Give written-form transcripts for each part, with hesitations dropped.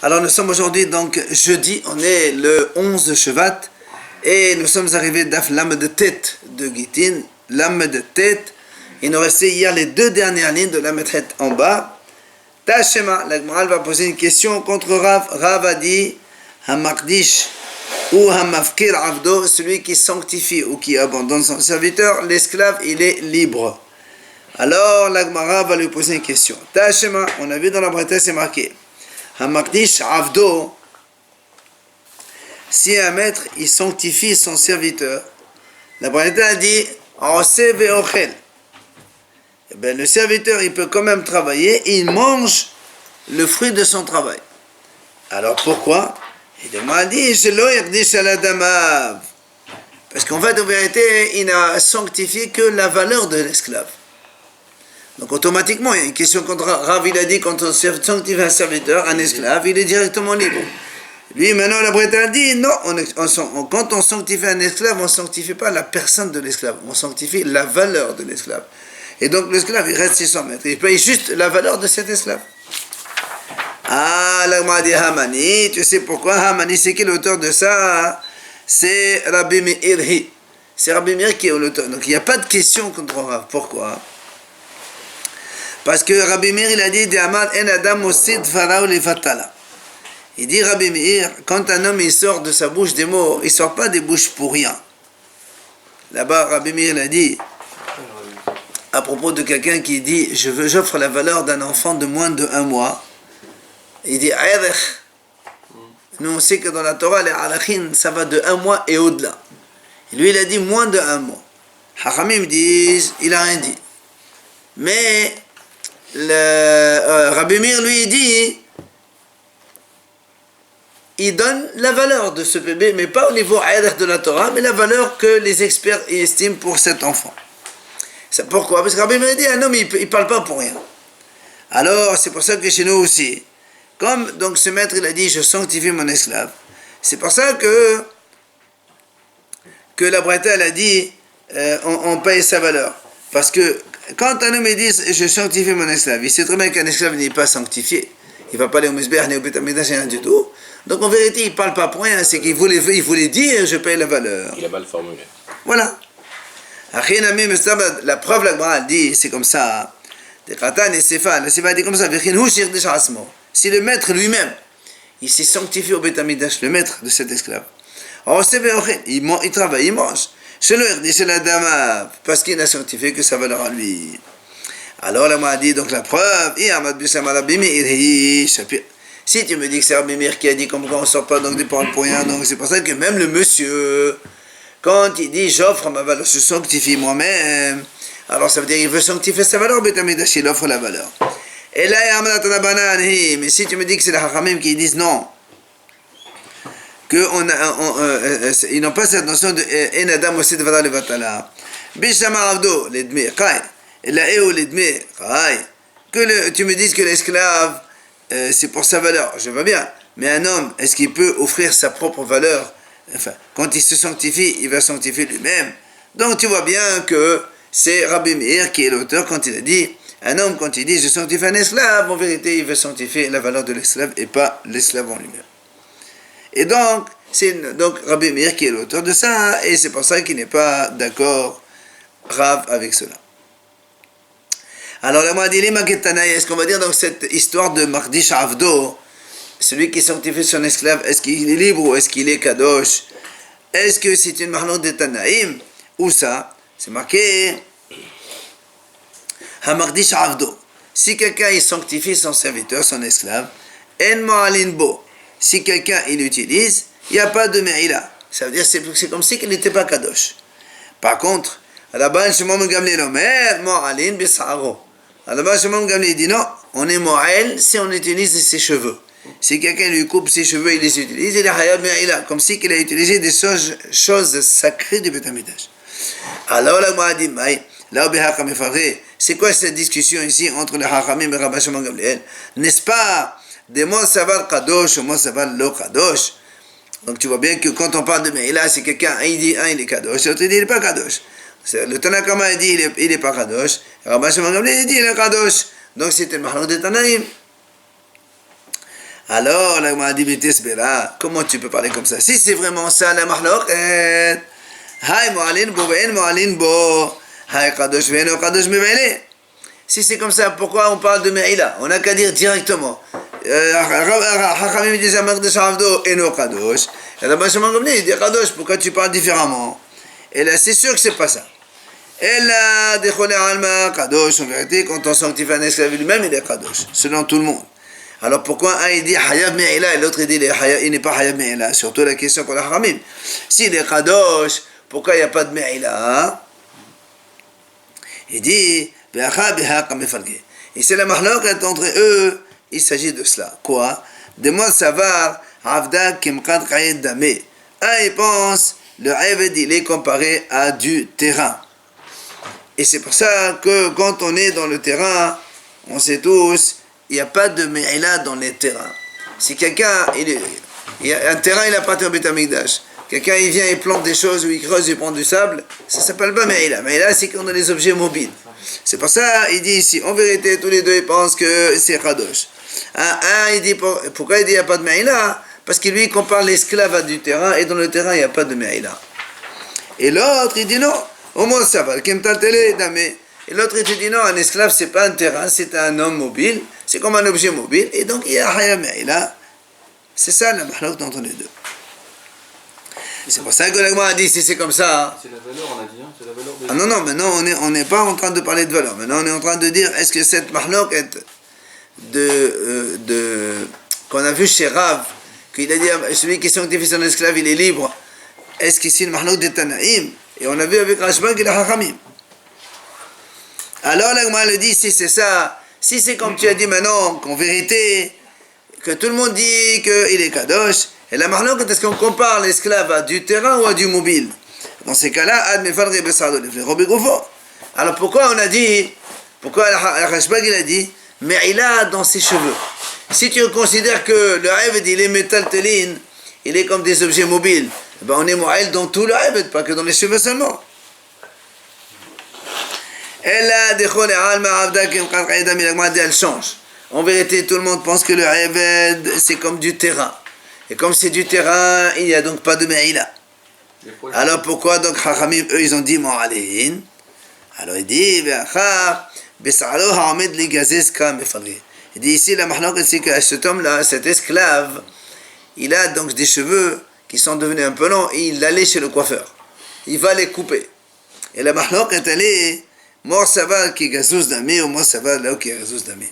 Alors nous sommes aujourd'hui donc jeudi, on est le 11 de Shevat et nous sommes arrivés d'Af Lam de tête de Gittin, Lam de tête. Il nous restait hier les deux dernières lignes de Lam de tête en bas. Tashema, la Gemara va poser une question contre Rav. Rav a dit Hamakdish ou Hamafkir Avdo, celui qui sanctifie ou qui abandonne son serviteur, l'esclave il est libre. Alors la Gemara va lui poser une question. Tashema, on a vu dans la Braïta c'est marqué Hamakdish Avdo, si un maître il sanctifie son serviteur, la Braïta a dit Ose ve'ochel. Eh bien, le serviteur il peut quand même travailler et il mange le fruit de son travail. Alors pourquoi? Il m'a dit parce qu'en fait en vérité il n'a sanctifié que la valeur de l'esclave. Donc automatiquement, il y a une question contre Rav, il a dit quand on sanctifie un serviteur, un esclave, il est directement libre. Lui, maintenant, la Braïta a dit, non, quand on sanctifie un esclave, on ne sanctifie pas la personne de l'esclave, on sanctifie la valeur de l'esclave. Et donc l'esclave, il reste 600 mètres, il paye juste la valeur de cet esclave. Ah, là, on m'a dit Hamani, tu sais pourquoi Hamani, c'est qui l'auteur de ça? C'est Rabbi Meir. C'est Rabbi Meir qui est l'auteur. Donc il n'y a pas de question contre Rav. Pourquoi? Parce que Rabbi Meir, il a dit il dit Rabbi Meir, quand un homme il sort de sa bouche des mots, il ne sort pas des bouches pour rien. Là-bas, Rabbi Meir, il a dit, à propos de quelqu'un qui dit, j'offre la valeur d'un enfant de moins de 1 mois, il dit, nous on sait que dans la Torah, les halakhin, ça va de 1 mois et au-delà. Et lui, il a dit moins de 1 mois. Hachamim disent, il n'a rien dit. Mais, Rabbi Meir lui dit il donne la valeur de ce bébé, mais pas au niveau de la Torah, mais la valeur que les experts estiment pour cet enfant. C'est pourquoi? Parce que Rabbi Meir dit un homme il ne parle pas pour rien. Alors c'est pour ça que chez nous aussi, comme donc ce maître il a dit je sanctifie mon esclave, c'est pour ça que la Braïta elle a dit on paye sa valeur, parce que quand un homme dit je sanctifie mon esclave, il sait très bien qu'un esclave n'est pas sanctifié. Il ne va pas aller au Misbeh, ni au Beth Amikdash, rien du tout. Donc en vérité, il ne parle pas pour rien, c'est qu'il voulait dire je paye la valeur. Il a mal formulé. Voilà. La preuve, la Gemara dit, c'est comme ça. Le Sefa dit comme ça. Si le maître lui-même, il s'est sanctifié au Beth Amikdash, le maître de cet esclave, il travaille, il mange. Parce qu'il n'a sanctifié que sa valeur à lui. Alors la m'a dit donc la preuve, si tu me dis que c'est Rabbi Meir qui a dit comme quoi on ne sort pas donc des paroles pour rien, donc c'est pour ça que même le monsieur, quand il dit j'offre ma valeur, je sanctifie moi-même, alors ça veut dire qu'il veut sanctifier sa valeur, il offre la valeur. Et là, mais si tu me dis que c'est les Hachamim qui disent non, ils n'ont pas cette notion de Enadam aussi de valeur levatala. Bishama Avdo, l'edmir, Kai, et la Eo, l'edmir, Kai, que tu me dises que l'esclave, c'est pour sa valeur, je vois bien, mais un homme, est-ce qu'il peut offrir sa propre valeur? Enfin, quand il se sanctifie, il va sanctifier lui-même. Donc tu vois bien que c'est Rabbi Meir qui est l'auteur quand il a dit, un homme quand il dit je sanctifie un esclave, en vérité il veut sanctifier la valeur de l'esclave et pas l'esclave en lui-même. Et donc, c'est Rabbi Meir qui est l'auteur de ça, et c'est pour ça qu'il n'est pas d'accord, Rav, avec cela. Alors, là, moi, dit, est-ce qu'on va dire dans cette histoire de Makdish Avdo, celui qui sanctifie son esclave, est-ce qu'il est libre ou est-ce qu'il est kadosh? Est-ce que c'est une mahlon de Tanaïm? Ou ça? C'est marqué Hamakdish Avdo. Si quelqu'un il sanctifie son serviteur, son esclave, En Ma'alin Bo. Si quelqu'un il l'utilise, il n'y a pas de me'ila. Ça veut dire c'est comme si qu'il n'était pas kadosh. Par contre, à la base, Shimon Gamliel Omer, Mo'alin Bisaro. À la base, Shimon Gamliel dit non, on est Mo'al si on utilise ses cheveux. Si quelqu'un lui coupe ses cheveux, il les utilise, il est hayab me'ila, comme si qu'il a utilisé des choses sacrées du Beth Amikdash. Alors la Gemara dit, là où c'est quoi cette discussion ici entre les Hachamim et Rabbi Shimon Gamliel? N'est-ce pas des mots saval kadosh ou mots saval lo kadosh? Donc tu vois bien que quand on parle de Me'ila, c'est quelqu'un, il dit il est kadosh, l'autre il dit il n'est pas kadosh. Le Tanakama il dit il n'est pas kadosh, Rabbi Shimon Gamliel il dit il est kadosh. Donc c'était le mahlon de Tanaïm. Alors, la Gemara dit, comment tu peux parler comme ça? Si c'est vraiment ça, la mahloket, hay mo'alin bo ve'en mo'alin bo, hay kadosh ve'eno kadosh mevele. Si c'est comme ça, pourquoi on parle de Me'ila? On n'a qu'à dire directement. Hachamim disent à Magdash Avdo eno kadosh. Et là-bas, il dit kadosh, pourquoi tu parles différemment? Et là, c'est sûr que c'est pas ça. Et là, dechole alma kadosh, en vérité, quand on sanctifie un esclave lui-même, il est kadosh, selon tout le monde. Alors pourquoi un il dit Hayab Me'ila et l'autre il dit il n'est pas Hayab Me'ila? Surtout la question pour la Haramim. S'il est Kadosh, pourquoi il n'y a pas de Me'ila? Il dit et c'est la mahlokat entre eux, il s'agit de cela. Quoi? De moi savoir Avda Kimkat Kayed Dame. Un il pense le Eved il est comparé à du terrain. Et c'est pour ça que quand on est dans le terrain, on sait tous, il n'y a pas de Me'ila dans les terrains. Si quelqu'un, il y a un terrain, il appartient au Beth Amikdash. Quelqu'un, il vient, il plante des choses, ou il creuse, il prend du sable, ça ne s'appelle pas Me'ila. Me'ila, c'est qu'on a des objets mobiles. C'est pour ça, il dit ici, en vérité, tous les deux, ils pensent que c'est Kadosh. Il dit, pourquoi il dit qu'il n'y a pas de Me'ila? Parce que lui, il compare l'esclave à du terrain, et dans le terrain, il n'y a pas de Me'ila. Et l'autre, il dit non, au moins ça va, et l'autre, il te dit non, un esclave, c'est pas un terrain, c'est un homme mobile, c'est comme un objet mobile, et donc il y a Hayab Me'ila. C'est ça la mahlok entre les deux. C'est pour ça que l'Agma a dit, si c'est comme ça. C'est la valeur, on a dit, c'est la valeur de. Ah non, maintenant on n'est pas en train de parler de valeur. Maintenant on est en train de dire, est-ce que cette mahlok qu'on a vu chez Rav, qu'il a dit, celui qui sanctifie son esclave, il est libre. Est-ce que c'est une mahlok de Tanaïm? Et on a vu avec Rashbag et la Hachamim. Alors l'Agma le dit, si c'est ça, si c'est comme tu as dit maintenant, qu'en vérité, que tout le monde dit qu'il est Kadosh, et la mahlok, est-ce qu'on compare l'esclave à du terrain ou à du mobile? Dans ces cas-là, alors pourquoi on a dit, pourquoi Rashbag il a dit, mais il a dans ses cheveux. Si tu considères que le Eved il est métal téline, il est comme des objets mobiles, ben on est mo'el dans tout le Eved, pas que dans les cheveux seulement. Elle change. En vérité, tout le monde pense que le Eved, c'est comme du terrain. Et comme c'est du terrain, il n'y a donc pas de Me'ila. Alors pourquoi donc Chachamim, eux, ils ont dit Mo'alehin? Alors il dit, il dit ici, la mahlok, c'est que cet homme-là, cet esclave, il a donc des cheveux qui sont devenus un peu longs et il allait chez le coiffeur. Il va les couper. Et la mahlok est allée. Moi, ça va qui gazouz d'amé, ou moi, ça va là qui gazouz d'amé.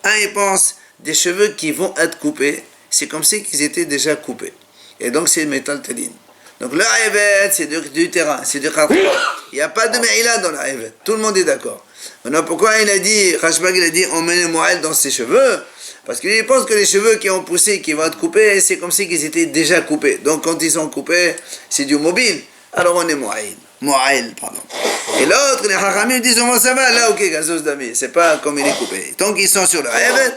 Un, il pense des cheveux qui vont être coupés, c'est comme si ils étaient déjà coupés. Et donc, c'est métal téline. Donc, le haïvet, c'est du terrain, c'est du kharkha. Il n'y a pas de me'ila dans le haïvet. Tout le monde est d'accord. Maintenant, pourquoi il a dit, Rashbag, il a dit, on met le mo'el dans ses cheveux? Parce qu'il pense que les cheveux qui ont poussé, qui vont être coupés, c'est comme si ils étaient déjà coupés. Donc, quand ils sont coupés, c'est du mobile. Alors, on est mo'el. Mo'el, pardon. Et l'autre, les Hachamim disent, comment ça va? Là, ok, gazouz d'ami. C'est pas comme il est coupé. Tant qu'ils sont sur le Eved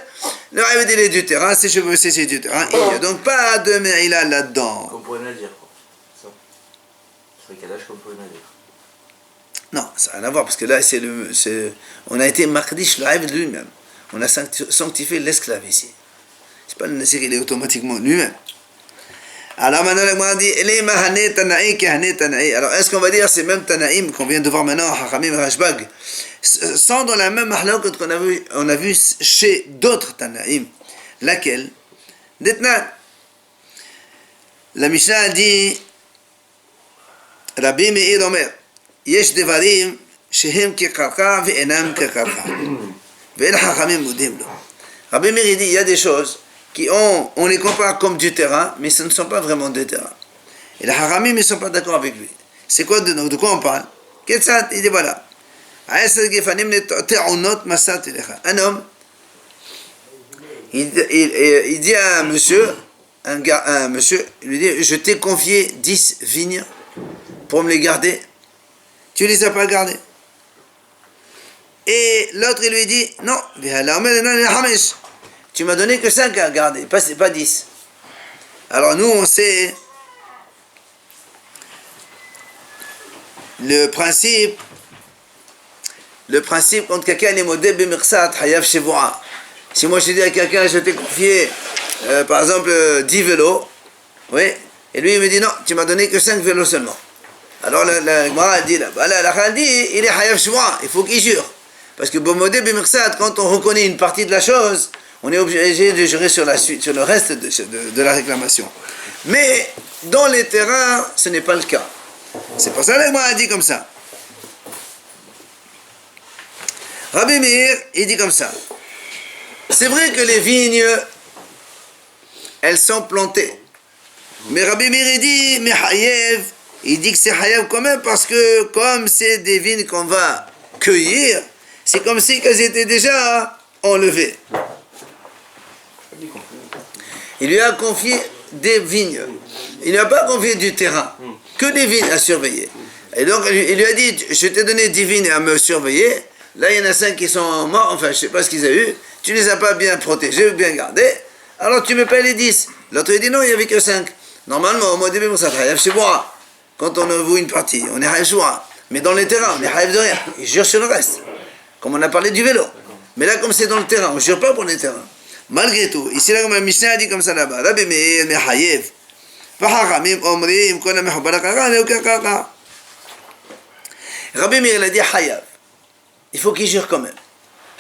il est du terrain, ses cheveux, c'est du terrain. Il n'y a donc pas de Me'ila là-dedans. Comme pour dire, quoi. Ça. C'est quel âge comme pour dire. Non, ça n'a rien à voir, parce que là, on a été Makdish le Eved lui-même. On a sanctifié l'esclave ici. C'est pas le Nassir, il est automatiquement lui-même. Alors maintenant, on dit, alors est-ce qu'on va dire c'est même Tanaïm qu'on vient de voir maintenant, Hachamim et Rashbag, sont dans la même mahlok qu'on a vu chez d'autres Tanaïm. Laquelle? D'Etnan. La Mishnah dit, Rabbi Meir Omer, Yesh Devarim, Shehem Kekarka, Ve'enam Kekarka. Ve'en Hachamim Mudim lo. Rabbi Meir dit, il y a des choses on les compare comme du terrain, mais ce ne sont pas vraiment des terrains. Et les Haramim ne sont pas d'accord avec lui. C'est quoi de quoi on parle? Ketsat, il dit voilà. Un homme, il dit à un monsieur, il lui dit, je t'ai confié 10 vignes pour me les garder. Tu les as pas gardées. Et l'autre, il lui dit, non, tu m'as donné que 5 à garder, pas 10. Alors nous, on sait le principe quand quelqu'un est modé b'mirsat hayav shevoa. Si moi je dis à quelqu'un, je t'ai confié par exemple, 10 vélos, oui, et lui il me dit non, tu m'as donné que 5 vélos seulement. Alors la Gemara dit là-bas, la dit, il est Hayav Shua, il faut qu'il jure. Parce que Bomodé Bimirsad, quand on reconnaît une partie de la chose, on est obligé de jurer sur le reste de la réclamation. Mais dans les terrains, ce n'est pas le cas. C'est pour ça que la Gemara dit comme ça. Rabbi Meir, il dit comme ça. C'est vrai que les vignes, elles sont plantées. Mais Rabbi Meir, il dit, mais Hayev, il dit que c'est Hayev quand même parce que comme c'est des vignes qu'on va cueillir, c'est comme si elles étaient déjà enlevées. Il lui a confié des vignes. Il ne lui a pas confié du terrain, que des vignes à surveiller. Et donc il lui a dit, je t'ai donné 10 vignes à me surveiller. Là, il y en a 5 qui sont morts, enfin, je ne sais pas ce qu'ils ont eu. Tu ne les as pas bien protégés ou bien gardés. Alors, tu me payes les 10. L'autre, il dit non, il n'y avait que 5. Normalement, au mois de début, ça travaille chez moi. Quand on avoue une partie, on est haïf choua. Mais dans les terrains, on est haïf de rien. Il jure sur le reste. Comme on a parlé du vélo. Mais là, comme c'est dans le terrain, on ne jure pas pour les terrains. Malgré tout, ici, là, comme la Mishnah a dit comme ça là-bas, Rabbi Meir, mais haïf. Rabbi Meir, il a dit haïf. Il faut qu'il jure quand même.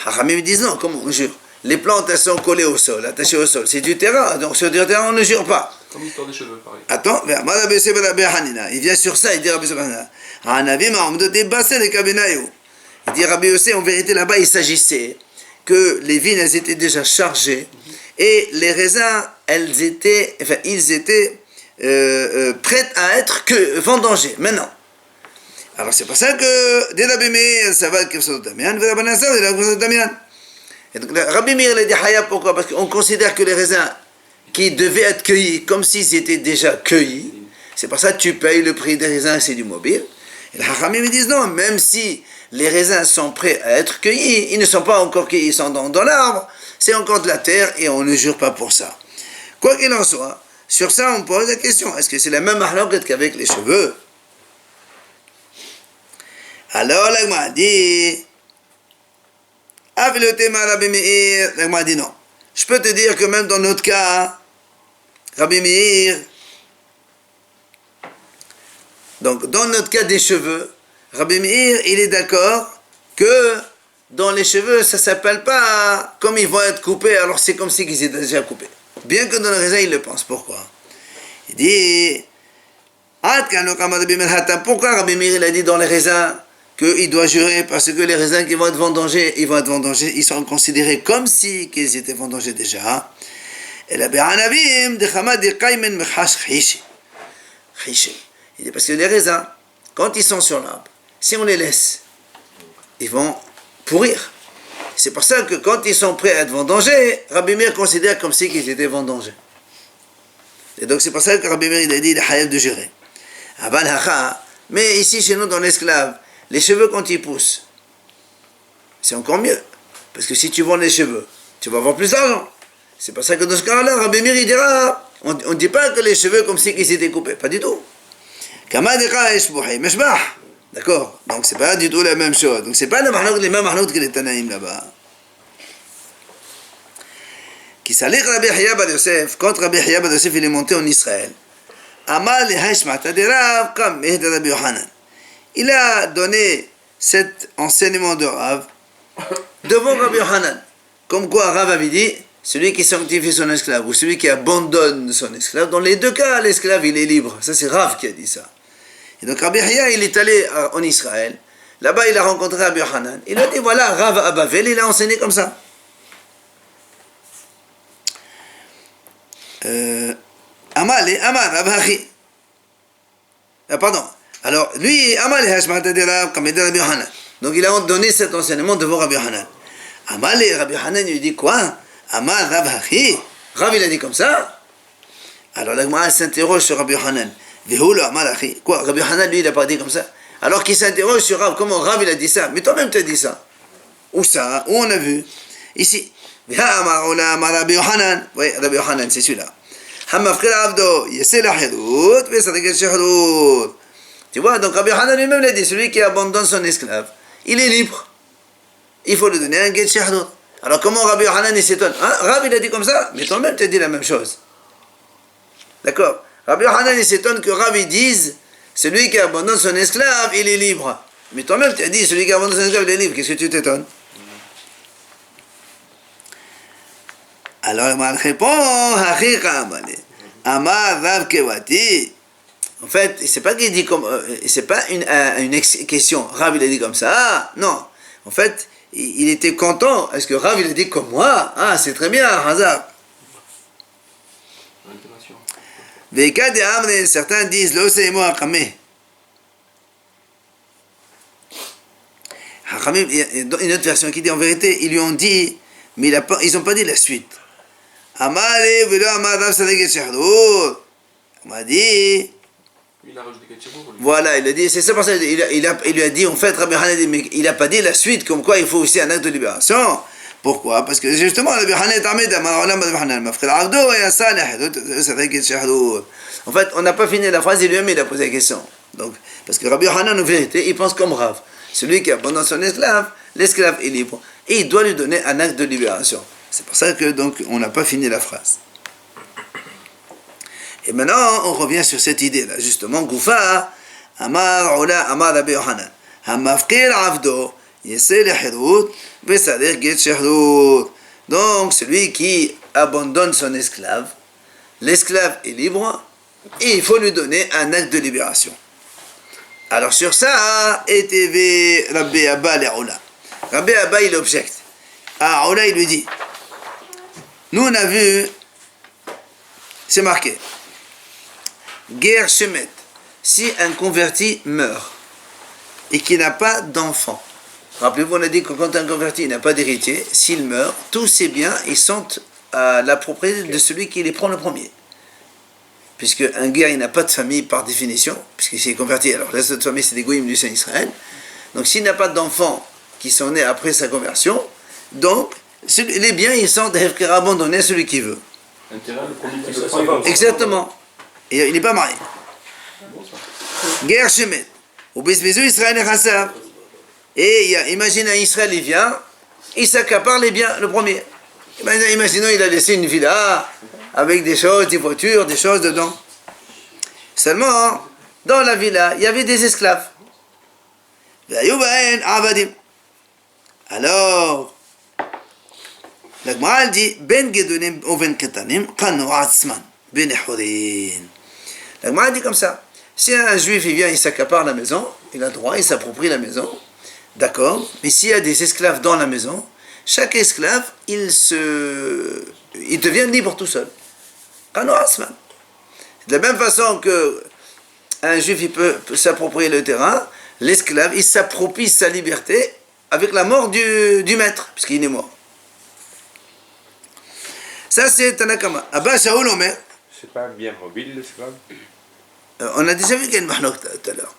Hachamim me disent non, comment on jure? Les plantes, elles sont collées au sol, attachées au sol. C'est du terrain, donc sur du terrain, on ne jure pas. Comme l'histoire des cheveux, pareil. Attends, il vient sur ça, il dit Rabbi Yossé, il dit Rabbi Yossé, en vérité là-bas, il s'agissait que les vignes, elles étaient déjà chargées et les raisins, ils étaient prêts à être vendangés, maintenant. Alors c'est pour ça que dès Rabbi Meir, ça va être Kefsot Damian, et Rabbi Nasser, il a Kefsot Damian. Et donc Rabbi Meir, il a dit Hayab, pourquoi? Parce qu'on considère que les raisins qui devaient être cueillis comme s'ils étaient déjà cueillis, c'est pour ça que tu payes le prix des raisins, c'est du mobile. Et les Hachamim me disent non, même si les raisins sont prêts à être cueillis, ils ne sont pas encore cueillis, ils sont dans l'arbre, c'est encore de la terre et on ne jure pas pour ça. Quoi qu'il en soit, sur ça on pose la question, est-ce que c'est la même mahloket qu'avec les cheveux? Alors, l'Agma dit, Rabbi Meir, l'Agma dit non. Je peux te dire que même dans notre cas, Rabbi Meir, donc dans notre cas des cheveux, Rabbi Meir, il est d'accord que dans les cheveux, ça ne s'appelle pas comme ils vont être coupés, alors c'est comme si ils étaient déjà coupés. Bien que dans le raisin, il le pense. Pourquoi? Il dit, pourquoi Rabbi Meir, il a dit dans les raisins, qu'il doit jurer parce que les raisins qui vont être vendangés, ils sont considérés comme si qu'ils étaient vendangés déjà. Et la Be'anavim de Hamad de Kaimen Mechash Chishi. Il dit parce que les raisins, quand ils sont sur l'arbre, si on les laisse, ils vont pourrir. C'est pour ça que quand ils sont prêts à être vendangés, Rabbi Meir considère comme si qu'ils étaient vendangés. Et donc c'est pour ça que Rabbi Meir il a dit il est hayab de jurer. Mais ici chez nous dans l'esclave, les cheveux quand ils poussent, c'est encore mieux. Parce que si tu vends les cheveux, tu vas avoir plus d'argent. C'est pour ça que dans ce cas-là, Rabbi Meir il dira, on ne dit pas que les cheveux comme si ils étaient coupés, pas du tout. D'accord? Donc c'est pas du tout la même chose. Donc c'est pas les mêmes mahlouk que les Tanaïm là-bas. Qui s'allait Rabbi Yahya bar Yosef, quand Rabbi Yahya bar Yosef il est monté en Israël, Amal le Hashmata de Rav, comme Rabbi Yohanan. Il a donné cet enseignement de Rav devant Rabbi Yohanan. Comme quoi Rav avait dit, celui qui sanctifie son esclave ou celui qui abandonne son esclave, dans les deux cas, l'esclave il est libre. Ça c'est Rav qui a dit ça. Et donc Rabbi Yahya il est allé en Israël. Là-bas il a rencontré Rabbi Yohanan. Il a dit voilà, Rav à Bavel, il a enseigné comme ça. Amal Rav Hachi. Pardon. Alors, lui, Amal comme il dit Rabbi Yohanan. Donc, il a donné cet enseignement devant Rabbi Yohanan. Amal Rabbi Yohanan, il dit quoi? Amal Rav Hachi. Rav, il a dit comme ça. Alors, la Gemara s'interroge sur Rabbi Yohanan. Vehoula Amal Hachi. Quoi? Rabbi Yohanan, lui, il n'a pas dit comme ça. Alors qu'il s'interroge sur Rav, comment Rav, il a dit ça? Mais toi-même, tu as dit ça. Où ça? Où on a vu? Ici. Rabbi Yohanan. Oui, Rabbi Yohanan, c'est celui-là. Tu vois, donc Rabbi Yohanan lui-même l'a dit, celui qui abandonne son esclave, il est libre. Il faut lui donner un get shahdud. Alors comment Rabbi Yochanan il s'étonne? Hein? Rav il a dit comme ça, mais toi-même tu as dit la même chose. D'accord? Rabbi Yochanan il s'étonne que Rav il dise celui qui abandonne son esclave, il est libre. Mais toi-même tu as dit celui qui abandonne son esclave, il est libre. Qu'est-ce que tu t'étonnes? Alors il répond Amar Rav Kevati. En fait, c'est pas qu'il dit comme, c'est pas une question. Rav il a dit comme ça. Non. En fait, il était content. Est-ce que Rav il a dit comme moi? Ah, c'est très bien, Hazar. Veka de Amre, certains disent lo c'est moi Hakameh. Hakameh, il y a une autre version qui dit en vérité, ils lui ont dit, mais ils n'ont pas dit la suite. Amare velo Amar Rav Sadek Shahdour. On m'a dit. Il a rajouté quelque chose. Voilà, il a dit, c'est ça pour ça, il lui a dit, en fait, Rabbi Yochanan dit, mais il n'a pas dit la suite, comme quoi il faut aussi un acte de libération. Pourquoi? Parce que justement, Rabbi Yochanan est armé en fait, on n'a pas fini la phrase, il lui-même il a posé la question. Donc, parce que Rabbi Yochanan, en vérité, il pense comme Rav. Celui qui abandonne son esclave, l'esclave est libre. Et il doit lui donner un acte de libération. C'est pour ça que, donc, on n'a pas fini la phrase. Et maintenant, on revient sur cette idée-là, justement, Goufa, Amar Ola, Amar Rabbi Yochanan, Hamafkir Avdo, Yessé Lehirut, Vesader Get Shehrut. Donc, celui qui abandonne son esclave, l'esclave est libre, et il faut lui donner un acte de libération. Alors, sur ça, ETV Rabbi Abba Le'ola. Rabbi Abba, il objecte. Ah, Ola, il lui dit, nous, on a vu, c'est marqué, Ger Shemet, si un converti meurt et qu'il n'a pas d'enfant, rappelez-vous, on a dit que quand un converti n'a pas d'héritier, s'il meurt, tous ses biens ils sont à la propriété de celui qui les prend le premier. Puisque un guerre il n'a pas de famille par définition, puisqu'il s'est converti, alors la seule famille c'est des goïms du Saint Israël. Donc s'il n'a pas d'enfants qui sont nés après sa conversion, donc les biens ils sont abandonnés à celui qui veut. Un terrain, le premier qui le prend. Exactement. Et il n'est pas marié. Guerre Shemet. Au Bisbezou, Israël est Hassav. Et imagine un Israël, il vient, il s'accapare les biens, le premier. Imaginons, il a laissé une villa avec des choses, des voitures, des choses dedans. Seulement, dans la villa, il y avait des esclaves. Alors, la Gemara dit Ben Gedolim Oven Ketanim Kanu Atzman Ben Echorin. La Gemara dit comme ça. Si un juif il vient, il s'accapare la maison, il a droit, il s'approprie la maison, d'accord. Mais s'il y a des esclaves dans la maison, chaque esclave, il devient libre tout seul. Kanu Atzman. De la même façon que un juif il peut s'approprier le terrain, l'esclave il s'approprie sa liberté avec la mort du maître, puisqu'il est mort. Ça, c'est Tanakama. Abba Shaul Omer. C'est pas un bien mobile, l'esclave? On a déjà vu qu'il y a une mahlok tout à l'heure.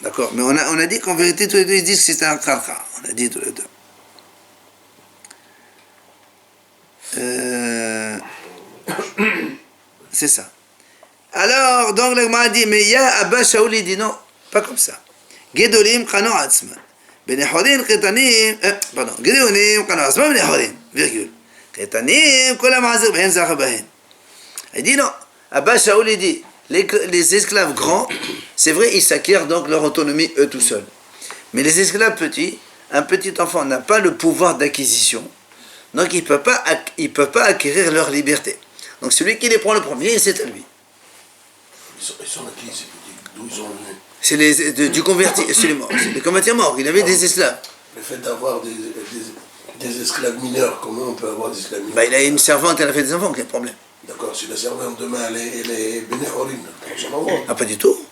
D'accord. Mais on a dit qu'en vérité, tous les deux, ils disent que c'est un karka. On a dit tous les deux. C'est ça. Alors, donc, le Gemara dit, mais il y a Abba Shaul, il dit non, pas comme ça. Gedolim Kano Atzman. Ben Echorin Ketanim. Pardon. Gedolim Kano Atzman Ben Echorin. Virgule. Il dit non. Abba Shaul il dit les esclaves grands, c'est vrai, ils s'acquièrent donc leur autonomie eux tout seuls. Mais les esclaves petits, un petit enfant n'a pas le pouvoir d'acquisition, donc ils ne peuvent pas acquérir leur liberté. Donc celui qui les prend le premier, c'est à lui. Ils sont à qui ces petits? D'où ils sont venus? C'est du converti, c'est les morts. C'est les convertis morts, il avait des esclaves. Le fait d'avoir des esclaves mineurs, comment on peut avoir des esclaves mineurs? Il a une servante, elle a fait des enfants, quel problème? D'accord, si la servante demain elle est bénéholine, on s'en envoie. Ah, pas du tout.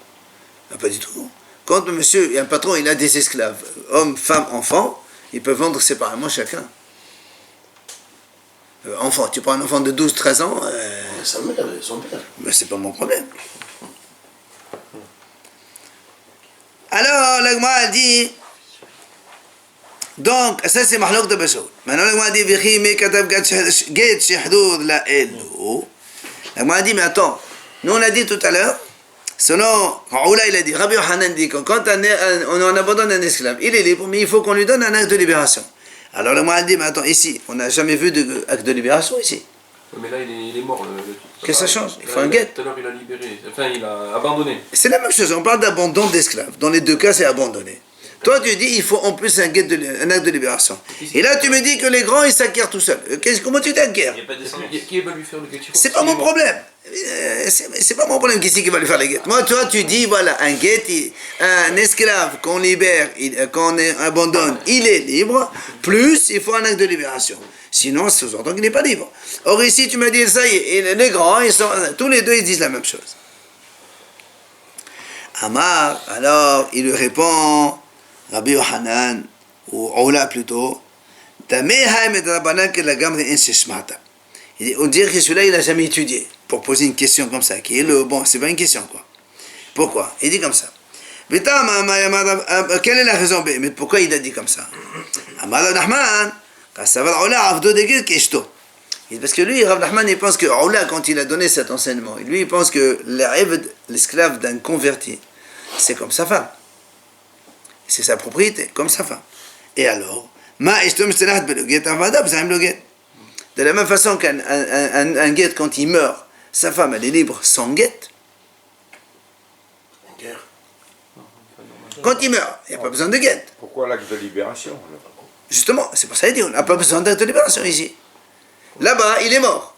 Ah, pas du tout. Quand monsieur, un patron, il a des esclaves, hommes, femmes, enfants, il peut vendre séparément chacun. Enfant, tu prends un enfant de 12-13 ans, Sa mère et son père. mais c'est pas mon problème. Alors, la Gemara dit, donc, ça c'est Mahlok de Bashaul. Maintenant, la Gemara dit, Vichi me katav get shehdud la elu. La Gemara dit, mais attends, nous on a dit tout à l'heure, selon Oula, il a dit, Rabbi Yochanan dit, quand on abandonne un esclave, il est libre, mais il faut qu'on lui donne un acte de libération. Alors le Mohamed dit, mais attends, ici, on n'a jamais vu d'acte de libération ici. Mais là, il est mort. Qu'est-ce que ça change? Il faut un guet. Tout à l'heure, il a libéré. Enfin, il a abandonné. C'est la même chose, on parle d'abandon d'esclaves. Dans les deux cas, c'est abandonné. Toi, tu dis, il faut en plus un acte de libération. Et là, tu me dis que les grands, ils s'acquièrent tout seuls. Comment tu t'acquiers? Il n'y a pas de descendance. Qui va lui faire le guet? C'est pas mon problème. C'est pas mon problème qui c'est qui va lui faire les guettes. Moi, toi, tu dis, voilà, un guet, un esclave qu'on libère, qu'on abandonne, il est libre, plus il faut un acte de libération. Sinon, ça sous-entend qu'il n'est pas libre. Or, ici, tu m'as dit, ça y est, et les grands, tous les deux, ils disent la même chose. Amar, alors, il lui répond, Rabbi Yohanan, ou Oula plutôt, il dit, on dirait que celui-là, il n'a jamais étudié, pour poser une question comme ça, qui est le bon, c'est pas une question, quoi. Pourquoi? Il dit comme ça. Quelle est la raison? Mais pourquoi il a dit comme ça? Amar Rahman, parce que lui, Rav Nachman, il pense que Oula, quand il a donné cet enseignement, lui, il pense que l'esclave d'un converti, c'est comme sa femme. C'est sa propriété, comme sa femme. Et alors, de la même façon qu'un guet, quand il meurt, sa femme, elle est libre sans guet. Quand il meurt, il n'y a pas besoin de guet. Pourquoi l'acte de libération alors? Justement, c'est pour ça qu'il dit, on n'a pas besoin d'acte de libération ici. Là-bas, il est mort.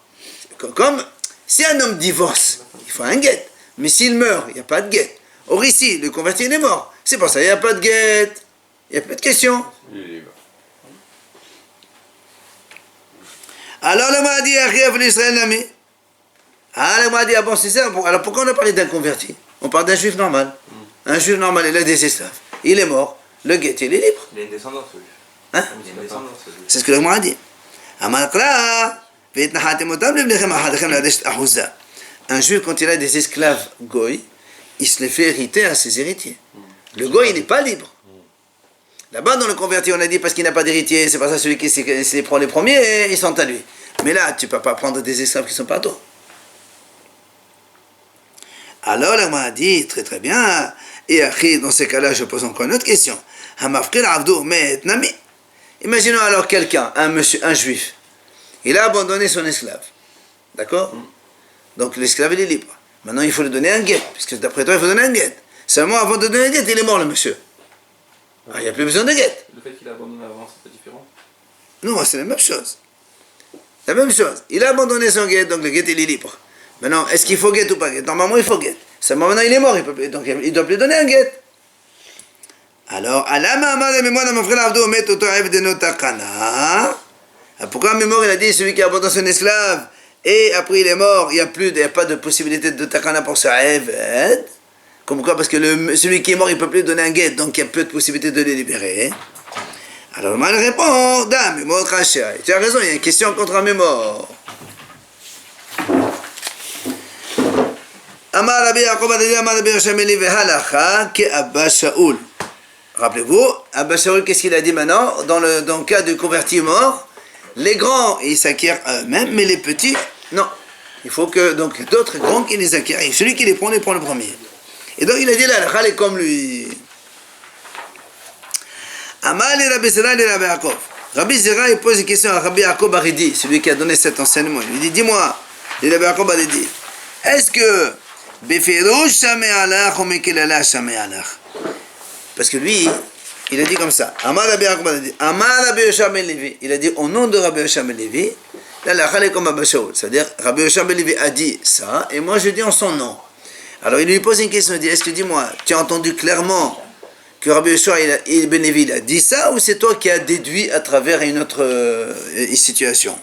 Comme si un homme divorce, il faut un guet. Mais s'il meurt, il n'y a pas de guet. Or ici, le converti, il est mort. C'est pour ça qu'il n'y a pas de guet. Il n'y a plus de question. Il est libre. Alors le m'a dit, le m'a dit, ah bon, c'est ça. Alors pourquoi on a parlé d'un converti? On parle d'un juif normal. Un juif normal, il a des esclaves. Il est mort. Le guet, il est libre. Il a une descendance, oui. Hein? Il a une descendance, oui. C'est ce que le m'a dit. Un juif, quand il a des esclaves goy, il se les fait hériter à ses héritiers. Le goy, il n'est pas libre. Là-bas, dans le converti, on a dit parce qu'il n'a pas d'héritier, c'est pas ça celui qui se les prend les premiers, ils sont à lui. Mais là, tu ne peux pas prendre des esclaves qui ne sont pas à toi. Alors, là, on m'a dit, très très bien. Et après, dans ces cas-là, je pose encore une autre question. Imaginons alors quelqu'un, un juif, il a abandonné son esclave. D'accord? Donc l'esclave, il est libre. Maintenant, il faut lui donner un guet, puisque d'après toi, il faut donner un guet. Seulement, avant de donner un guet, il est mort, le monsieur. Ah, il n'y a plus besoin de guet. Le fait qu'il a abandonné avant, c'est pas différent? Non, c'est la même chose. La même chose. Il a abandonné son guet, donc le guet, il est libre. Maintenant, est-ce qu'il faut guet ou pas guet? Normalement, il faut guet. Seulement, maintenant, il est mort, donc il ne doit plus donner un guet. Alors, pourquoi Mémor, il a dit celui qui a abandonné son esclave et après il est mort, il n'y a pas de possibilité de takana pour sa eved? Comme quoi? Parce que celui qui est mort, il ne peut plus donner un guet, donc il y a peu de possibilité de le libérer. Alors, mal répond, dame, Mémor Khashai. Tu as raison, il y a une question contre un Mémor. Amar Rabbi Yaakov Adedi Amar Rabbi Yoshameli Vehalacha ke Abba Shaul. Rappelez-vous, Abba Shaul, qu'est-ce qu'il a dit maintenant? Dans le cas du converti mort, les grands, ils s'acquièrent eux-mêmes, mais les petits, non. Il faut que donc d'autres grands qui les acquièrent. Et celui qui les prend le premier. Et donc il a dit là, la est comme lui. Amar li Rabbi Zera li Rabbi Yaakov. Rabbi Zera, il pose une question à Rabbi Yaakov Aridi, celui qui a donné cet enseignement. Il lui dit, dis-moi, li Rabbi Yaakov Aridi, est-ce que Befirouch Shamei Alach ou Mekelala Shamei Alach? Parce que lui, il a dit comme ça. Amar Rabbi Yaakov a dit, Amar Rabbi Yoshua ben Levi. Il a dit au nom de Rabbi Yoshua ben Levi, là, la chale comme Abba Shaul. C'est-à-dire, Rabbi Yoshua ben Levi a dit ça, et moi je dis en son nom. Alors il lui pose une question, il dit, est-ce que dis-moi, tu as entendu clairement que Rabbi Yoshua ben Levi il a dit ça, ou c'est toi qui as déduit à travers une autre situation?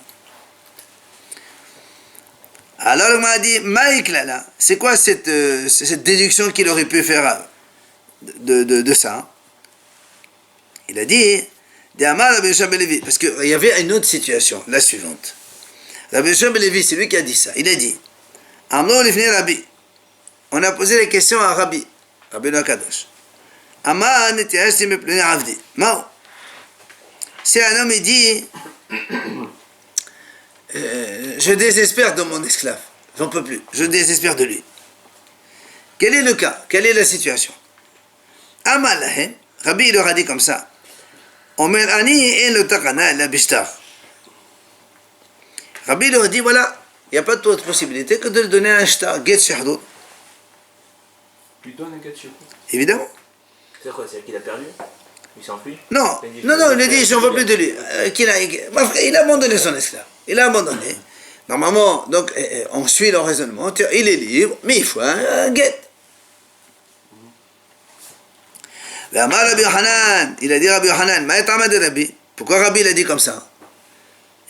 Alors il m'a dit, Maïk là, c'est quoi cette déduction qu'il aurait pu faire de ça? Il a dit, parce qu'il y avait une autre situation, la suivante. Rabbi Yoshua ben Levi, c'est lui qui a dit ça. Il a dit, on a posé la question à Rabbi Kadosh. Si un homme il dit, je désespère de mon esclave, j'en peux plus, je désespère de lui. Quel est le cas? Quelle est la situation? Rabbi il leur a dit comme ça. Omer Ani et le Takana, la Bishtar. Rabbi lui a dit voilà, il n'y a pas d'autre possibilité que de lui donner un shtar, get shahdud. Tu donnes un gars de chez vous. Évidemment. C'est quoi? C'est qu'il a perdu? Il s'enfuit? Non, non, non, il a dit, j'en veux plus de lui. Il a abandonné son esclave. Il a abandonné. Normalement, donc, on suit le raisonnement. Il est libre, mais il faut un guet. Il a dit Rabbi Yohanan, pourquoi Rabbi il a dit comme ça?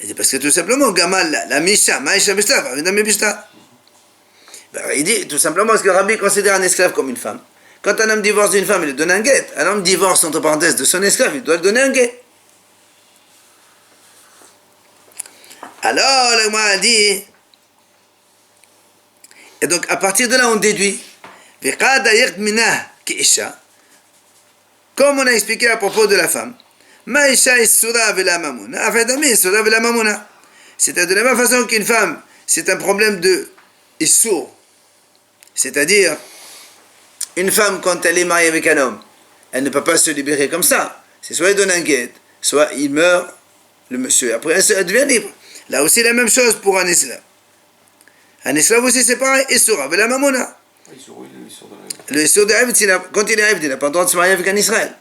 Il dit parce que tout simplement, Gamal, la Misha, Maïcha Bishta, il dit tout simplement parce que Rabbi considère un esclave comme une femme. Quand un homme divorce d'une femme, il lui donne un guet. Un homme divorce, entre parenthèses, de son esclave, il doit lui donner un guet. Alors, le Gemara a dit, et donc à partir de là, on déduit, comme on a expliqué à propos de la femme, c'est de la même façon qu'une femme, c'est un problème de issour, c'est-à-dire, une femme, quand elle est mariée avec un homme, elle ne peut pas se libérer comme ça. C'est soit il donne un guet, soit il meurt, le monsieur. Après, elle devient libre. Là aussi, la même chose pour un esclave. Un esclave aussi, c'est pareil. Issour avec la mamona. Le issour de Abd, quand il est Abd, il n'a pas le droit de se marier avec un Israël.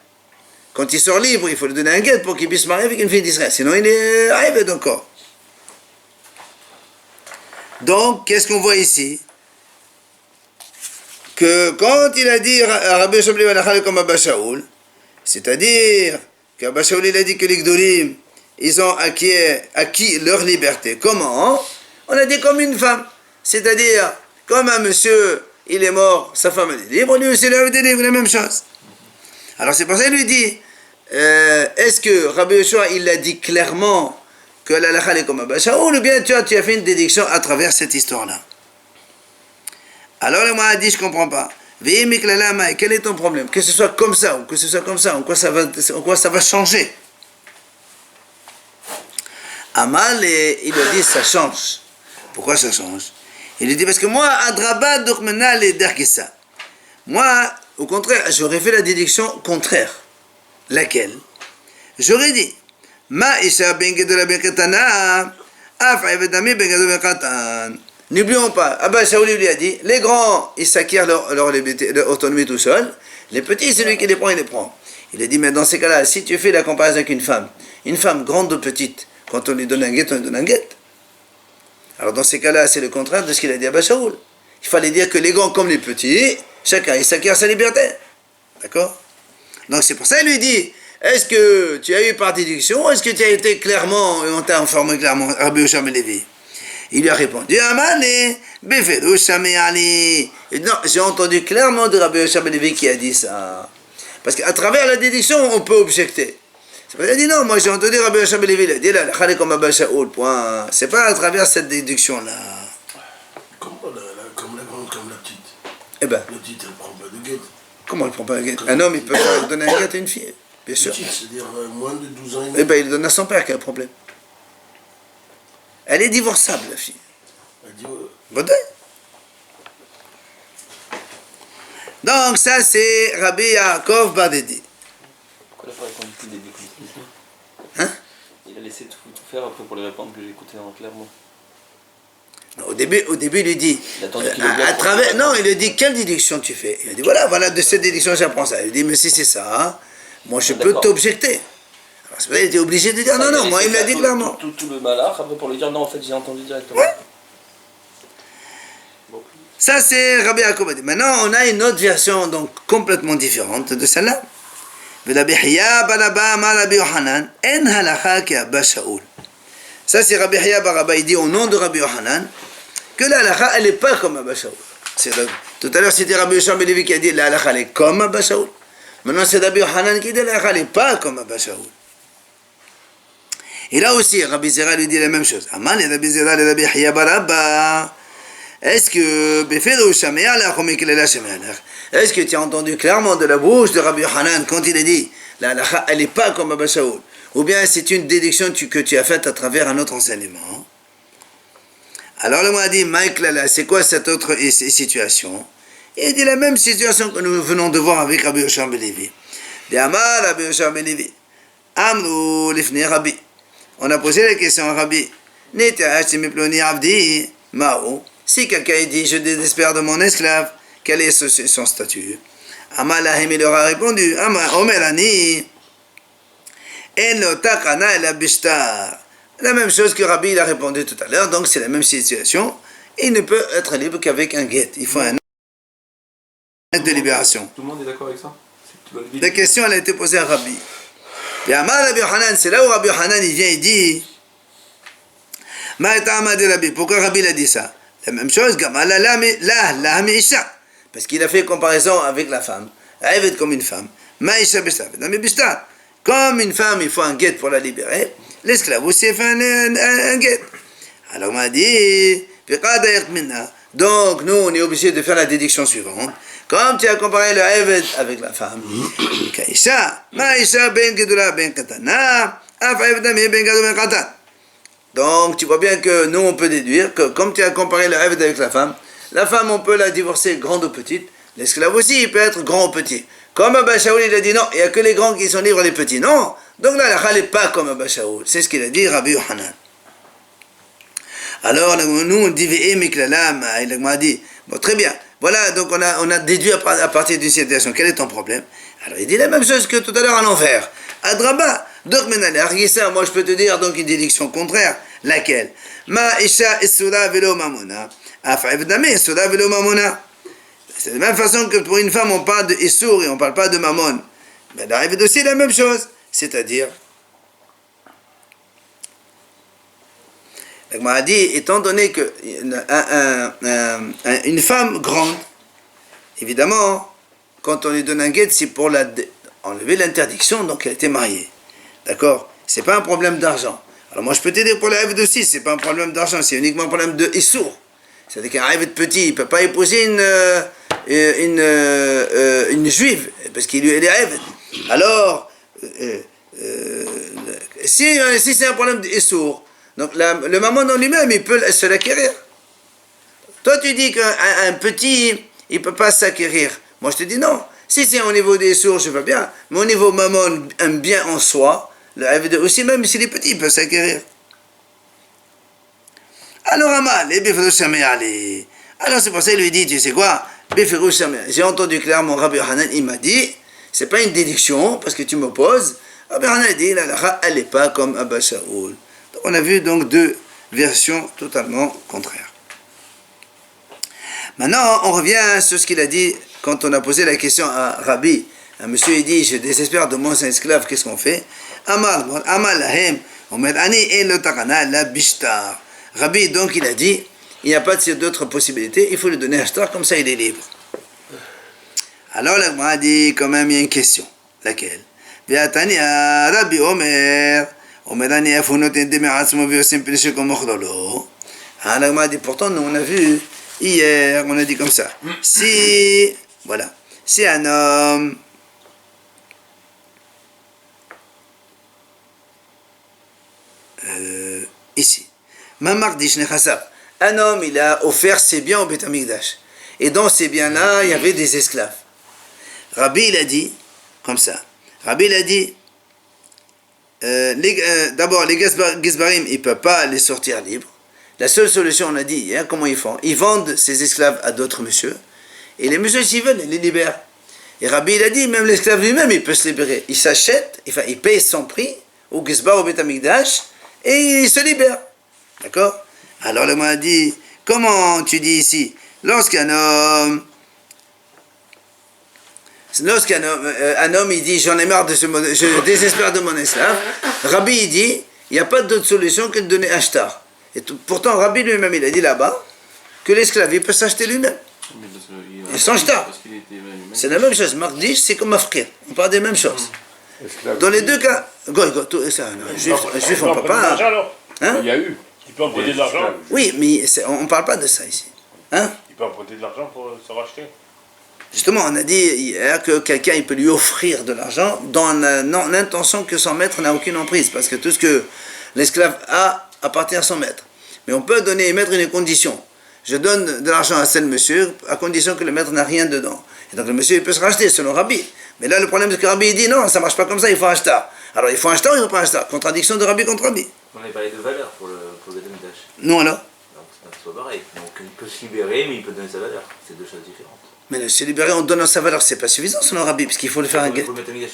Quand il sort libre, il faut lui donner un guet pour qu'il puisse se marier avec une fille d'Israël. Sinon, il est Abd encore. Donc, qu'est-ce qu'on voit ici? Que quand il a dit à Rabbi Shomli Malachal comme Abba Shaoul, c'est-à-dire qu'Abba Shaoul il a dit que les Gdolim, ils ont acquis leur liberté. Comment? On a dit comme une femme. C'est-à-dire, comme un monsieur, il est mort, sa femme elle est libre, lui aussi il est libre, la même chose. Alors c'est pour ça qu'il lui dit, est-ce que Rabbi Yoshua il a dit clairement que l'Alachal est comme Abba Shaoul, ou bien tu as fait une déduction à travers cette histoire-là? Alors le a dit, je ne comprends pas. Quel est ton problème? Que ce soit comme ça ou que ce soit comme ça, en quoi ça va changer? Amal, il lui dit, ça change. Pourquoi ça change? Il lui dit, parce que moi, Adraba Dokhmena le Derkissa. Moi, au contraire, j'aurais fait la déduction contraire. Laquelle? J'aurais dit, Ma Isha ben Gedola ben Ketana, Af Evedami ben Gedola ben Katan. N'oublions pas, Abba Shaoul lui a dit, les grands, ils s'acquièrent leur autonomie tout seuls, les petits, c'est lui qui les prend, il les prend. Il a dit, mais dans ces cas-là, si tu fais la comparaison avec une femme grande ou petite, quand on lui donne un guet, on lui donne un guet. Alors dans ces cas-là, c'est le contraire de ce qu'il a dit à Abba Shaoul. Il fallait dire que les grands comme les petits, chacun, il s'acquiert sa liberté. D'accord? Donc c'est pour ça qu'il lui dit, est-ce que tu as eu par déduction, ou est-ce que tu as été clairement, on t'a informé clairement, Rabbi Yoshua ben Levi? Il lui a répondu, Amale, Beferush Ali. Non, j'ai entendu clairement de Rabbi Yoshua ben Levi qui a dit ça. Parce qu'à travers la déduction, on peut objecter. C'est pas qu'il a dit non, moi j'ai entendu Rabbi Yoshua ben Levi, il a dit là, Khalé comme Abba Shaoul, point. C'est pas à travers cette déduction-là. Comme la grande, comme la petite. Eh ben. La petite, elle prend pas de guette. Comment elle prend pas un guet? Un homme, il peut donner un guet à une fille, bien sûr. Petite, c'est-à-dire moins de 12 ans et demi. Eh ben, il donne à son père qui a un problème. Elle est divorçable, la fille. Elle dit, Bodé. Donc, ça, c'est Rabbi Yaakov Badedi. Pourquoi il a pas répondu tout début comme ça? Hein? Il a laissé tout faire après pour les répondre que j'ai écouté clairement. Au début, il lui dit, Il attendait qu'il ait bien à travers, compris. non, il lui dit, quelle déduction tu fais? Il a dit, voilà, de cette déduction, j'apprends ça. Il lui dit, mais si c'est ça, hein, moi je peux D'accord. t'objecter. Alors, c'est pour ça qu'il était obligé de dire, non, moi il me l'a dit clairement. Tout le malheur, après pour lui dire non, en fait j'ai entendu directement. Ouais. Bon. Ça, c'est Rabbi Yaakov Badedi. Maintenant, on a une autre version, donc, complètement différente de celle-là. Ça, c'est Rabbi Hiya Baraba, il dit au nom de Rabbi Yohanan que la halakha, elle n'est pas comme Abba Shaoul. Tout à l'heure, c'était Rabbi Yoshua ben Levi qui a dit la halakha, elle est comme Abba Shaoul. Maintenant, c'est Rabbi Yohanan qui dit la halakha, elle n'est pas comme Abba Shaoul. Et là aussi, Rabbi Zera lui dit la même chose. Aman et Rabbi Zera et Rabbi Hiya Baraba, est-ce que est-ce que tu as entendu clairement de la bouche de Rabbi Yohanan quand il a dit la halakha, elle n'est pas comme Abba Shaoul? Ou bien c'est une déduction que tu as faite à travers un autre enseignement? Alors le mot a dit, Mike Lala, c'est quoi cette autre situation? Il dit la même situation que nous venons de voir avec Rabbi Yoshua ben Levi. Rabbi Yoshua ben Levi, Amru lifnei Rabbi. On a posé la question à Rabbi. Neta'ash miploni abdi ma'u. Si quelqu'un dit je désespère de mon esclave, quel est son statut? Amalahim, il leur a répondu, Omerani, En lo takana la bishtar. La même chose que Rabbi il a répondu tout à l'heure, donc c'est la même situation. Il ne peut être libre qu'avec un guet. Il faut un acte de libération. Tout le monde est d'accord avec ça? La question elle a été posée à Rabbi. Et Amar Rabbi Hanan, c'est là où Rabbi Hanan il vient et dit pourquoi Rabbi a dit ça? La même chose, parce qu'il a fait comparaison avec la femme. Elle est comme une femme. Comme une femme, il faut un guet pour la libérer. L'esclave aussi fait un guet. Alors on m'a dit, donc nous on est obligé de faire la déduction suivante. Comme tu as comparé le Eved avec la femme, donc tu vois bien que nous on peut déduire que comme tu as comparé le Eved avec la femme on peut la divorcer grande ou petite, l'esclave aussi il peut être grand ou petit. Comme Abba Shaoul il a dit non, il n'y a que les grands qui sont libres, les petits non. Donc là la n'est pas comme Abba Shaoul, c'est ce qu'il a dit Rabbi Yohanan. Alors nous on dit il m'a dit bon très bien, voilà donc on a déduit à partir d'une situation, quel est ton problème? Alors il dit la même chose que tout à l'heure à l'envers. Adraba, donc maintenant moi je peux te dire donc une déduction contraire, laquelle? Ma isha isura velo mamona, afa evdame isura velo mamona. C'est de la même façon que pour une femme on parle de issour et on ne parle pas de mamon. Mais dans Eved aussi la même chose, c'est-à-dire il m'a dit, étant donné que une femme grande, évidemment, quand on lui donne un guet, c'est pour enlever l'interdiction, donc elle était mariée. D'accord? C'est pas un problème d'argent. Alors moi je peux t'aider pour la Eved aussi, c'est pas un problème d'argent, c'est uniquement un problème de issour. C'est-à-dire qu'un Eved petit, il ne peut pas épouser une juive, parce qu'il lui est Eved. Alors, si c'est un problème d'issour, donc le maman en lui-même, il peut se l'acquérir. Toi, tu dis qu'un petit, il ne peut pas s'acquérir. Moi, je te dis non. Si c'est au niveau des sourds, je veux bien. Mais au niveau maman, un bien en soi, aussi même s'il est petit, il peut s'acquérir. Alors, Amal, alors c'est pour ça qu'il lui dit, tu sais quoi, j'ai entendu clairement Rabbi Hanan, il m'a dit, c'est pas une déduction, parce que tu m'opposes. Rabbi Hanan dit, la halakha, elle n'est pas comme Abba Shaoul. On a vu donc deux versions totalement contraires. Maintenant, on revient sur ce qu'il a dit quand on a posé la question à Rabbi. Un monsieur il dit, je désespère de mon esclave, qu'est-ce qu'on fait? Rabbi, donc il a dit, il n'y a pas d'autres possibilités, il faut lui donner un shtar, comme ça il est libre. Alors là, on a dit, quand même, il y a une question. Laquelle? Rabbi Omer. Pourtant, nous on a vu hier, on a dit comme ça. Si un homme ici, un homme il a offert ses biens au Beth Amikdash, et dans ces biens-là, il y avait des esclaves. Rabbi il a dit comme ça. Rabbi il a dit d'abord, les Gizbarim, ils ne peuvent pas les sortir libres. La seule solution, on a dit hier, comment ils font? Ils vendent ces esclaves à d'autres messieurs, et les messieurs, s'ils veulent, ils les libèrent. Et Rabbi, il a dit, même l'esclave lui-même, il peut se libérer. Il s'achète, il paye son prix au Gizbar, au Beth Amikdash, et il se libère. D'accord? Alors, le mot a dit, comment tu dis ici? Lorsqu'un homme, il dit j'en ai marre je désespère de mon esclave, Rabbi il dit il n'y a pas d'autre solution que de donner un shtar. Et pourtant Rabbi lui-même il a dit là-bas que l'esclave il peut s'acheter lui-même. Et sans shtar. C'est la même chose. Mardish c'est comme Mafkir. On parle des mêmes choses. Dans les deux cas, un juif on ne peut pas. Hein? Il y a eu. Il peut emprunter de l'argent. Oui, mais on ne parle pas de ça ici. Hein? Il peut emprunter de l'argent pour se racheter. Justement, on a dit hier que quelqu'un il peut lui offrir de l'argent dans l'intention que son maître n'a aucune emprise, parce que tout ce que l'esclave a appartient à son maître. Mais on peut mettre une condition je donne de l'argent à tel monsieur à condition que le maître n'a rien dedans. Et donc le monsieur il peut se racheter selon Rabbi. Mais là le problème c'est que Rabbi il dit non, ça marche pas comme ça, il faut un shtar. Alors il faut un shtar ou il faut pas un shtar? Contradiction de Rabbi contre Rabbi. On avait parlé de valeur pour le Beth Amikdash. Non alors? Donc c'est pas pareil. Donc il peut se libérer, mais il peut donner sa valeur. C'est deux choses différentes. Mais se libérer en donnant sa valeur, c'est pas suffisant selon Rabbi, parce qu'il faut le faire un guet. Pour le Beth Amikdash,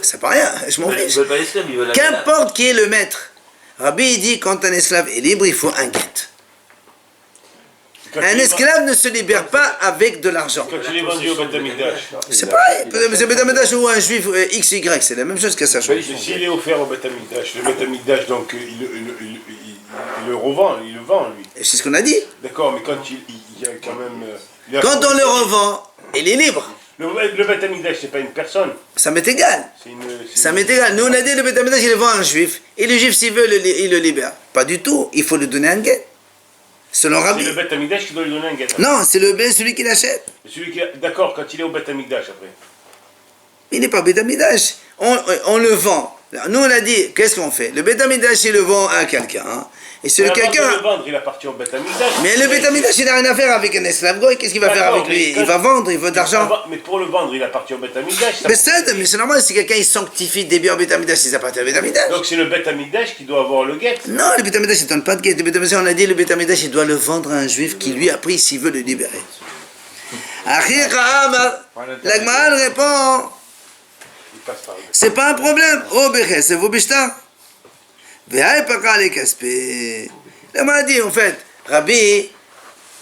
C'est pas rien, je m'en Ils fiche. veulent pas l'esclave, ils veulent la valeur. Qu'importe qui est le maître. Rabbi il dit quand un esclave est libre, il faut un guet. Un esclave ne se libère pas avec de l'argent. Quand il est vendu au Beth Amikdash. C'est pareil. C'est Beth Amikdash ou un juif XY, c'est la même chose que ça change. S'il est offert au Beth Amikdash, le Beth Amikdash, donc il le revend, il le vend lui. Et c'est ce qu'on a dit. D'accord, mais quand il y a quand même. Quand on le revend, il est libre. Le Beth Amikdash, c'est pas une personne. Ça m'est égal. C'est Ça m'est égal. Nous on a dit le Beth Amikdash, il le vend à un juif. Et le juif, s'il veut, il le libère. Pas du tout. Il faut lui donner un guet. Selon Rabbi. C'est le Beth Amikdash qui doit lui donner un guet. Non, c'est le celui qui l'achète. D'accord, quand il est au Beth Amikdash après. Il n'est pas Beth Amikdash. On le vend. Nous on a dit, qu'est-ce qu'on fait? Le Beth Amikdash, il le vend à quelqu'un. Hein. Et ce Avant quelqu'un. de le vendre, il appartient au Beth Amikdash. Mais le Beth Amikdash, il n'a rien à faire avec un esclave goy. Qu'est-ce qu'il va faire avec lui? Il va vendre, il veut de l'argent. Mais pour le vendre, il appartient au Beth Amikdash. Mais c'est normal, si quelqu'un il sanctifie des biens au Beth Amikdash, il appartient au Beth Amikdash. Donc c'est le Beth Amikdash qui doit avoir le guet. Non, le Beth Amikdash, il ne donne pas de guet. Le Beth Amikdash, on a dit, le Beth Amikdash, il doit le vendre à un juif qui lui a pris s'il veut le libérer. La Gemara répond, Il passe par le c'est pas un problème. Oh, Beches, c'est vous, Bishtar. Vehaï paka le kaspé. La Gemara dit, en fait, Rabbi,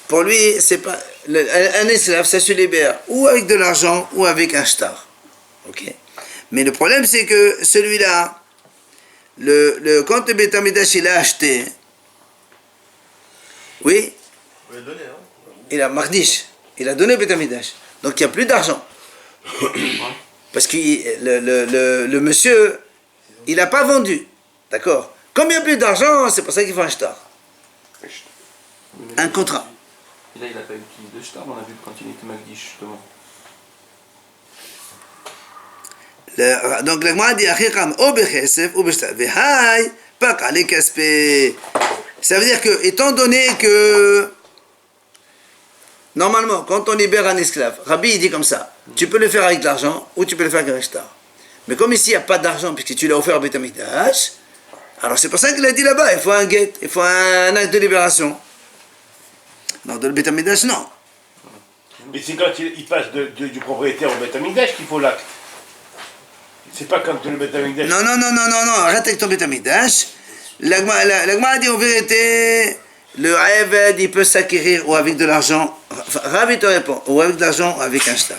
pour lui, c'est pas. Un esclave, ça se libère ou avec de l'argent ou avec un shtar. Ok. Mais le problème, c'est que celui-là, quand le Beth Amikdash il a acheté, oui, il a mardish, il a donné au Beth Amikdash. Donc il n'y a plus d'argent. Parce que le monsieur, il n'a pas vendu. D'accord? Comme il n'y a plus d'argent, c'est pour ça qu'il faut un shtar. Un contrat. Et là, il n'a pas utilisé de shtar, on a vu quand il était Magdish, justement. Donc la Gemara dit Achicham ou bechesef ou b'shtar. Vehaï paka le kaspé. Ça veut dire que, étant donné que normalement, quand on libère un esclave, Rabbi il dit comme ça, tu peux le faire avec de l'argent ou tu peux le faire avec un shtar. Mais comme ici il n'y a pas d'argent puisque tu l'as offert au Beth Amikdash, alors c'est pour ça qu'il a dit là-bas, il faut un guet, il faut un acte de libération. Non, dans le Beth Amikdash, non. Mais c'est quand il passe du propriétaire au Beth Amikdash qu'il faut l'acte. C'est pas quand le Beth Amikdash. Non, arrête avec ton Beth Amikdash. La Gemara dit en vérité, le Eved il peut s'acquérir ou avec de l'argent. Rabbi te répond, ou avec de l'argent ou avec un shtar.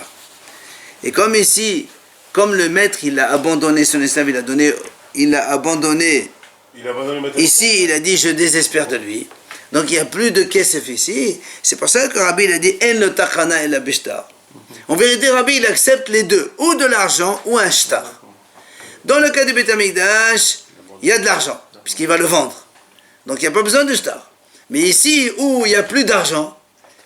Et comme ici, comme le maître il a abandonné son esclave, il a abandonné. Il a abandonné le Beth Amikdash. Ici, il a dit je désespère de lui. Donc il n'y a plus de kesef ici. C'est pour ça que Rabbi il a dit en le tachana et la bishtar. En vérité, Rabbi il accepte les deux, ou de l'argent ou un shtar. Dans le cas du Beth Amikdash, il y a de l'argent, puisqu'il va le vendre. Donc il n'y a pas besoin de shtar. Mais ici, où il n'y a plus d'argent,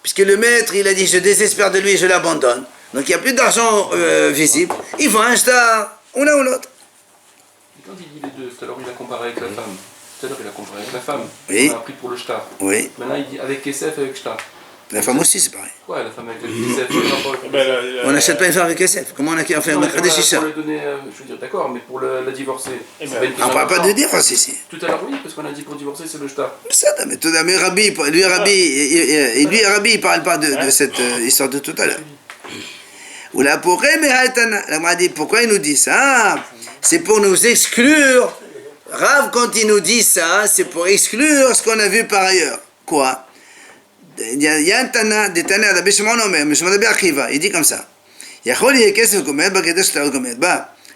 puisque le maître il a dit je désespère de lui et je l'abandonne, donc il n'y a plus d'argent visible, il faut un shtar, ou l'un ou l'autre. Et quand il dit les deux, tout à l'heure il a comparé avec la femme. Tout à l'heure il a comparé avec la femme. Oui. On a pris pour le shtar. Oui, Maintenant il dit avec kesef et avec shtar. la femme aussi c'est pareil. Ouais, la femme avec le kesef, par rapport avec le On n'achète pas une femme avec kesef. Comment on a fait un non, mais mercredi chicha? pour le donner, je veux dire, d'accord, mais pour la divorcer. Eh c'est ben, pas une On question ne parle pas d'argent. de divorce ici. Tout à l'heure oui, parce qu'on a dit pour divorcer c'est le shtar. Mais Rabbi, lui Rabbi, il ne parle pas de cette histoire de tout à l'heure. Ou la pourquoi m'a dit pourquoi il nous dit ça? C'est pour nous exclure. Rav, quand il nous dit ça, c'est pour exclure ce qu'on a vu par ailleurs. Quoi? Il y a un Tana, des Tana, Rabbi Shimon Omer, Rabbi Akiva, il dit comme ça.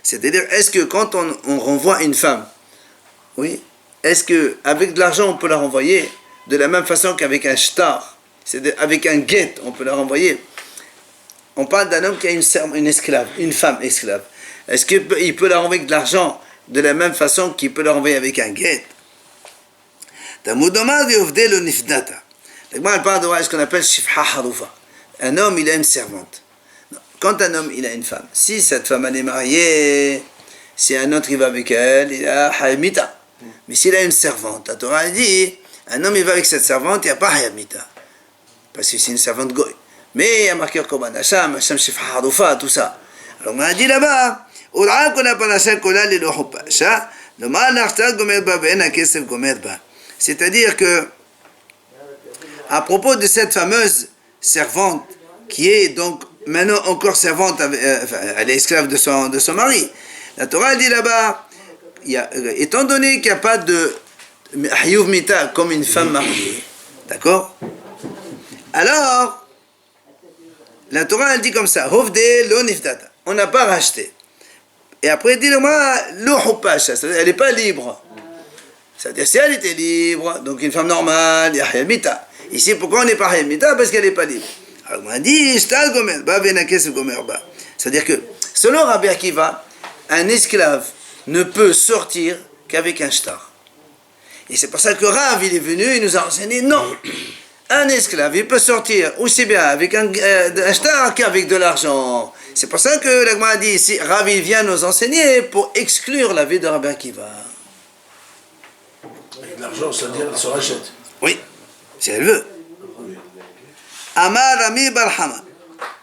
C'est-à-dire, est-ce que quand on renvoie une femme, oui, est-ce qu'avec de l'argent on peut la renvoyer de la même façon qu'avec un shtar, c'est-à-dire avec un guet on peut la renvoyer? On parle d'un homme qui a une esclave, une femme esclave. Est-ce qu'il peut la renvoyer avec de l'argent de la même façon qu'il peut la renvoyer avec un guet? Elle parle de ce qu'on appelle shifha harufa. Un homme, il a une servante. Quand un homme, il a une femme, si cette femme elle est mariée, si un autre il va avec elle, il a haimita. Mais s'il a une servante, la Torah dit, un homme il va avec cette servante, il n'y a pas Hayab Mita. Parce que c'est une servante goy. Mais il y a marqué Korban Hacham, Hacham Shifha Haroufa, tout ça. Alors on a dit là-bas, c'est-à-dire que, à propos de cette fameuse servante, qui est donc maintenant encore servante, elle est esclave de son mari, la Torah dit là-bas, étant donné qu'il n'y a pas de Hayuv Mita comme une femme mariée, d'accord? Alors, la Torah elle dit comme ça, Hovde lo niftata, on n'a pas racheté. Et après il dit le moi, lo hupasha, c'est-à-dire elle n'est pas libre. C'est-à-dire si elle était libre, donc une femme normale, il y a Hayuv Mita. Ici, pourquoi on n'est pas Hayuv Mita? Parce qu'elle n'est pas libre. Alors on a dit, c'est-à-dire que, selon Rabbi Akiva, un esclave ne peut sortir qu'avec un shtar. Et c'est pour ça que Rav, il est venu, il nous a enseigné, non, un esclave, il peut sortir aussi bien avec un shtar qu'avec de l'argent. C'est pour ça que l'Agma a dit ici, Rav, il vient nous enseigner pour exclure la vie de Rabbi Akiva. Avec l'argent, c'est-à-dire elle se rachète. Oui, si elle veut. Amar Rami Barhama,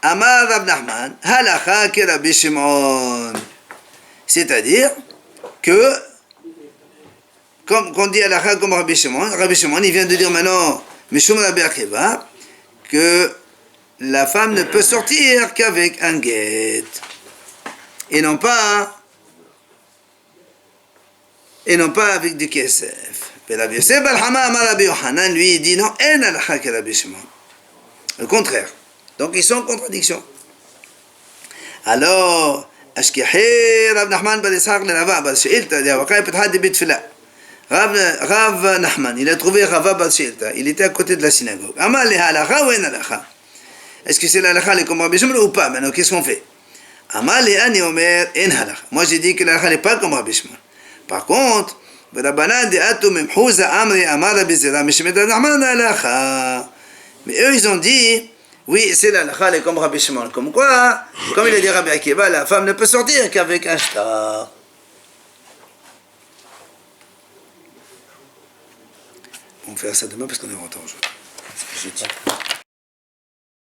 Amar Rab Nachman, Halacha ke Rabbi Shimon. C'est-à-dire que, comme on dit Halacha comme Rabbi Shimon, il vient de dire maintenant, Mishum Rabbi Akiva, que la femme ne peut sortir qu'avec un guet. Et non pas avec du kesef. Et Rabbi Yosef Barhama, Amar Rabbi Yochanan, lui, il dit non, en Halacha ke Rabbi Shimon. Le contraire. Donc ils sont en contradiction. Alors, Ashkehe Rav Nachman bar Yitzhak le Rava bar Sheilta, Yavaka Petahadi Bitfila. Rav Nachman, il a trouvé Rava bar Sheilta. Il était à côté de la synagogue. Amal le halacha ou en halacha? Est-ce que c'est l'halacha les comme Rabbi Shimon ou pas? Maintenant, qu'est-ce qu'on fait? Amal le ani omer en halacha. Moi, j'ai dit que l'halacha n'est pas comme Rabbi Shimon. Par contre, Rabbanan de Atum Mimchouza Amri Amar Rabbi Zera Mishmet Rav Nachman halacha. Mais eux, ils ont dit, oui, c'est la halakha comme Rabbi Shimon. Comme quoi, comme il a dit Rabbi Akiva, la femme ne peut sortir qu'avec un shtar. On va faire ça demain parce qu'on est en retard aujourd'hui. C'est ce que j'ai dit.